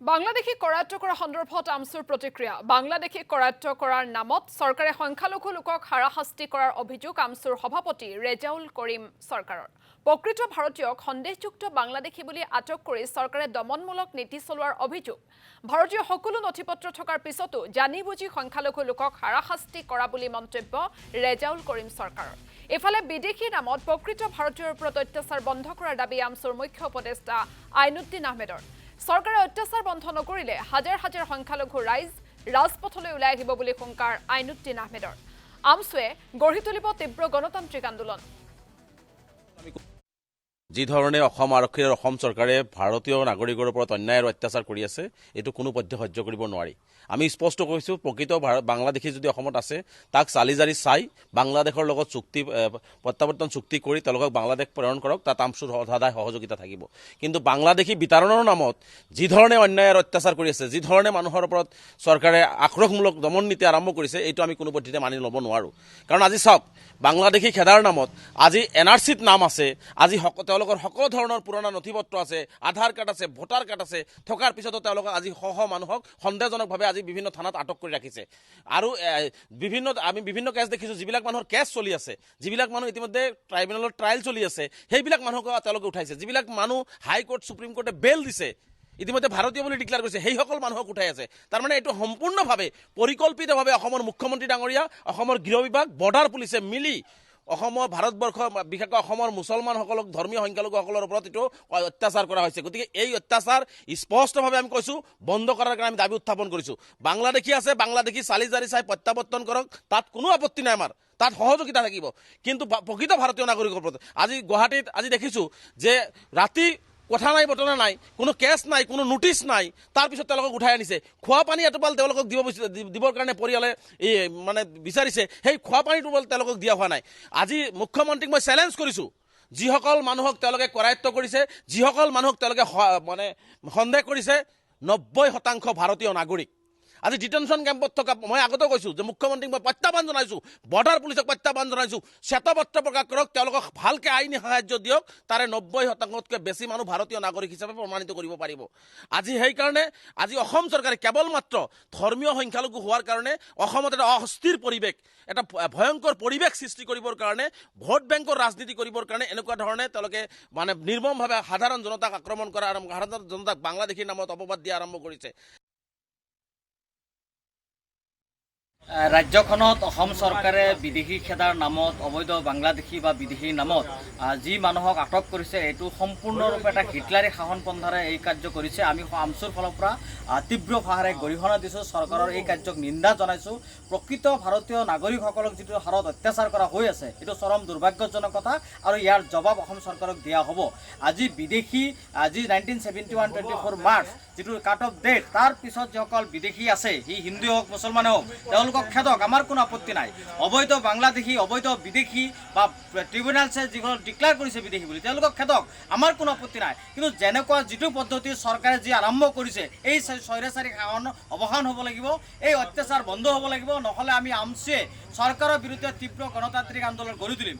বাংলাদেশী কৰায়ত্ব কৰা সন্দৰ্ভত আমছুৰ প্ৰতিক্ৰিয়া বাংলাদেশী কৰায়ত্ব কৰাৰ নামত চৰকাৰে সংখ্যালঘু লোকক হাৰাশাস্তি কৰাৰ অভিযোগ আমছুৰ সভাপতি ৰেজাউল কৰিম চৰকাৰৰ প্ৰকৃত ভাৰতীয়ক সন্দেহযুক্ত বাংলাদেশী বুলি আটক কৰি চৰকাৰে দমনমূলক নীতি চলোৱাৰ অভিযোগ ভাৰতীয় সকলো নথিপত্ৰ থকাৰ পিছতো জানি বুজি সংখ্যালঘু লোকক হাৰাশাস্তি কৰা বুলি মন্তব্য ৰেজাউল কৰিম চৰকাৰৰ এফালে বিদেশী নামত প্ৰকৃত ভাৰতীয়ৰ ওপৰত অত্যাচাৰ বন্ধ কৰাৰ দাবী আমছুৰ মুখ্য উপদেষ্টা আইনুদ্দিন আহমেদৰ চৰকাৰে অত্যাচাৰ বন্ধ নকৰিলে হাজাৰ হাজাৰ সংখ্যালঘু ৰাইজ ৰাজপথলৈ ওলাই আহিব বুলি হুংকাৰ আইনুদ্দিন আহমেদৰ আমছুৱে গঢ়ি তুলিব তীব্ৰ গণতান্ত্ৰিক আন্দোলন যি ধৰণে অসম আৰক্ষী আৰু অসম চৰকাৰে ভাৰতীয় নাগৰিকৰ ওপৰত অন্যায় আৰু অত্যাচাৰ কৰি আছে এইটো কোনো পধ্যে সহ্য কৰিব নোৱাৰি আমি স্পষ্ট কৈছোঁ প্ৰকৃত বাংলাদেশী যদি অসমত আছে তাক চালি জাৰি চাই বাংলাদেশৰ লগত চুক্তি প্ৰত্যাৱৰ্তন চুক্তি কৰি তেওঁলোকক বাংলাদেশ প্ৰেৰণ কৰক তাত আমছুৰ সদায় সহযোগিতা থাকিব কিন্তু বাংলাদেশী বিতৰণৰ নামত যি ধৰণে অন্যায় আৰু অত্যাচাৰ কৰি আছে যি ধৰণে মানুহৰ ওপৰত চৰকাৰে আক্ৰোশমূলক দমন নীতি আৰম্ভ কৰিছে এইটো আমি কোনো পদ্ধতিতে মানি ল'ব নোৱাৰোঁ কাৰণ আজি চাওক বাংলাদেশী খেদাৰ নামত আজি এনআৰচিত নাম আছে আজি তেওঁলোকৰ সকলো ধৰণৰ পুৰণা নথিপত্ৰ আছে আধাৰ কাৰ্ড আছে ভোটাৰ কাৰ্ড আছে থকাৰ পিছতো তেওঁলোকক আজি মানুহক সন্দেহজনকভাৱে আজি বিভিন্ন থানাত আটক কৰি ৰাখিছে আৰু আমি বিভিন্ন কেছ দেখিছোঁ যিবিলাক মানুহৰ কেছ চলি আছে যিবিলাক মানুহ ইতিমধ্যে ট্ৰাইব্যুনেলৰ ট্ৰায়েল চলি আছে সেইবিলাক মানুহক তেওঁলোকে উঠাইছে যিবিলাক মানুহ হাইকোৰ্ট সুপ্ৰিম কোৰ্টে বেল দিছে ইতিমধ্যে ভাৰতীয় বুলি ডিক্লেয়াৰ কৰিছে সেইসকল মানুহক উঠাই আছে তাৰমানে এইটো সম্পূৰ্ণভাৱে পৰিকল্পিতভাৱে অসমৰ মুখ্যমন্ত্ৰী ডাঙৰীয়া অসমৰ গৃহ বিভাগ বৰ্ডাৰ পুলিচে মিলি অসমৰ ভাৰতবৰ্ষ বিশেষকৈ অসমৰ মুছলমানসকলক ধৰ্মীয় সংখ্যালঘুসকলৰ ওপৰত এইটো অত্যাচাৰ কৰা হৈছে গতিকে এই অত্যাচাৰ স্পষ্টভাৱে আমি কৈছোঁ বন্ধ কৰাৰ কাৰণে আমি দাবী উত্থাপন কৰিছোঁ বাংলাদেশী আছে বাংলাদেশী চালি জাৰি চাই প্ৰত্যাৱৰ্তন কৰক তাত কোনো আপত্তি নাই আমাৰ তাত সহযোগিতা থাকিব কিন্তু প্ৰকৃত ভাৰতীয় নাগৰিকৰ ওপৰত আজি গুৱাহাটীত আজি দেখিছোঁ যে ৰাতি কথা নাই বতৰা নাই কোনো কেছ নাই কোনো নোটিছ নাই তাৰপিছত তেওঁলোকক উঠাই আনিছে খোৱা পানী এটোপাল তেওঁলোকক দিবৰ কাৰণে পৰিয়ালে মানে বিচাৰিছে সেই খোৱা পানী টোপাল তেওঁলোকক দিয়া হোৱা নাই আজি মুখ্যমন্ত্ৰীক মই চেলেঞ্জ কৰিছোঁ যিসকল মানুহক তেওঁলোকে কৰায়ত্ব কৰিছে যিসকল মানুহক তেওঁলোকে মানে সন্দেহ কৰিছে 90% ভাৰতীয় নাগৰিক আজি ডিটেনশ্যন কেম্পত থকা মই আগতে কৈছোঁ যে মুখ্যমন্ত্ৰীক মই প্ৰত্যাহ্বান জনাইছোঁ বৰ্ডাৰ পুলিচক প্ৰত্যাহ্বান জনাইছোঁ শ্বেতপত্ৰ প্ৰকাশ কৰক তেওঁলোকক ভালকৈ আইনী সাহায্য দিয়ক তাৰে 90%তকৈ বেছি মানুহ ভাৰতীয় নাগৰিক হিচাপে প্ৰমাণিত কৰিব পাৰিব আজি সেইকাৰণে আজি অসম চৰকাৰে কেৱল মাত্ৰ ধৰ্মীয় সংখ্যালঘু হোৱাৰ কাৰণে অসমত এটা অস্থিৰ পৰিৱেশ এটা ভয়ংকৰ পৰিৱেশ সৃষ্টি কৰিবৰ কাৰণে ভোট বেংকৰ ৰাজনীতি কৰিবৰ কাৰণে এনেকুৱা ধৰণে তেওঁলোকে মানে নিৰ্মমভাৱে সাধাৰণ জনতাক আক্ৰমণ কৰা আৰম্ভ সাধাৰণ জনতাক বাংলাদেশীৰ নামত অপবাদ দিয়া আৰম্ভ কৰিছে ৰাজ্যখনত অসম চৰকাৰে বিদেশী খেদাৰ নামত অবৈধ বাংলাদেশী বা বিদেশীৰ নামত যি মানুহক আটক কৰিছে এইটো সম্পূৰ্ণৰূপে এটা হিটলাৰী শাসনপন্থাৰে এই কাৰ্য কৰিছে আমি আমছুৰ ফালৰ পৰা তীব্ৰ ভাষাৰে গৰিহণা দিছোঁ চৰকাৰৰ এই কাৰ্যক নিন্দা জনাইছোঁ প্ৰকৃত ভাৰতীয় নাগৰিকসকলক যিটো হাৰত অত্যাচাৰ কৰা হৈ আছে এইটো চৰম দুৰ্ভাগ্যজনক কথা আৰু ইয়াৰ জবাব অসম চৰকাৰক দিয়া হ'ব আজি বিদেশী আজি 1971-24 মাৰ্চ যিটো কাট অফ ডেট তাৰ পিছত যিসকল বিদেশী আছে সি হিন্দু হওক মুছলমান হওক তেওঁলোকক খেদক আমাৰ কোনো আপত্তি নাই অবৈধ বাংলাদেশী অবৈধ বিদেশী বা ট্ৰিবিউনেলছে যিসকল ডিক্লেয়াৰ কৰিছে বিদেশী বুলি তেওঁলোকক খেদক আমাৰ কোনো আপত্তি নাই কিন্তু যেনেকুৱা যিটো পদ্ধতি চৰকাৰে যি আৰম্ভ কৰিছে এই স্বৈৰাচাৰী শাসন অৱসান হ'ব লাগিব এই অত্যাচাৰ বন্ধ হ'ব লাগিব নহ'লে আমি আমছুৱে চৰকাৰৰ বিৰুদ্ধে তীব্ৰ গণতান্ত্ৰিক আন্দোলন গঢ়ি তুলিম